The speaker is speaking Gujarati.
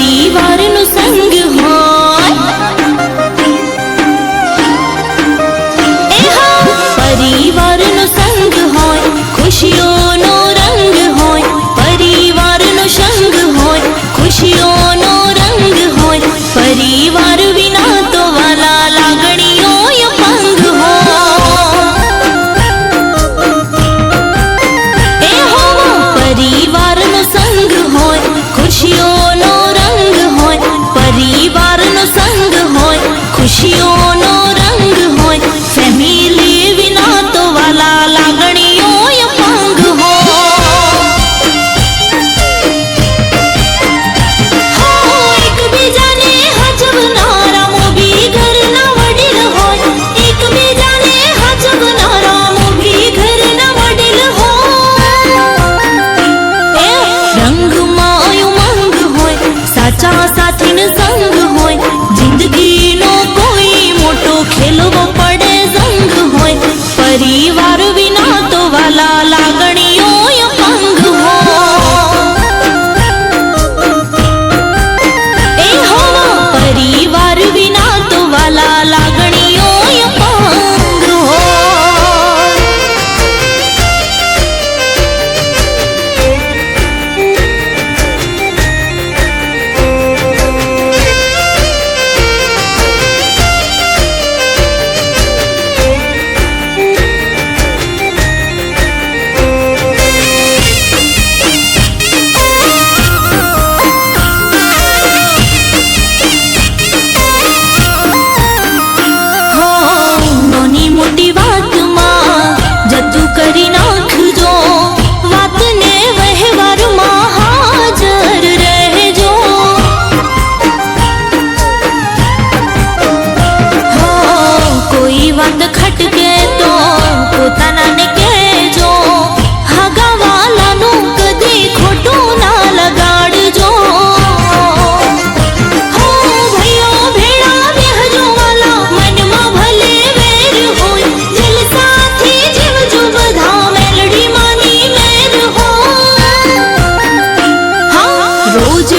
परिवारનો સંગ હોય એ હા પરિવારનો સંગ હોય ખુશીઓનો રંગ હોય પરિવારનો સંગ હોય ખુશીઓનો રંગ હોય પરિવાર વિના તો વાલા લાગણીઓ અપંગ હોય એ હો પરિવારનો સંગ હોય ખુશીઓનો રંગ હોય પરિવારનો સંગ હોય ખુશીઓનો રંગ હોય ફેમિલી વિના તો વાલા લાગણીઓ અપંગ હોય એકબીજાને હચવનારા મોભી ઘરના વડીલ હોય એકબીજાને હચવનારા મોભી ઘરના વડીલ હોય એ રંગમાં ઉમંગ હોય સાચા સાથીનો સંગ હોય જિંદગીનો કોઈ મોટો ખેલવો પડે સંગ હોય પરિવાર વિના તો વાલા લાગણીઓ અપંગ હોય એ હો પરિવાર વિના તો વાલા લાગણીઓ અપંગ હોય નાની મોટી વાતમાં જતું કરી નાખજો વાતને વહેવારમાં હાજર રહેજો કોઈ વાત ખટકે તો પોતાનાને કહેજો હગાવાલાનું કદી ખોટું ના લગાડજો ભાઈઓ ભેળા બેહજો વાલા મનમાં ભલે વેર હોય જલસાથી જીવજો બધા મેલડી માની મેર હોય હા રોજ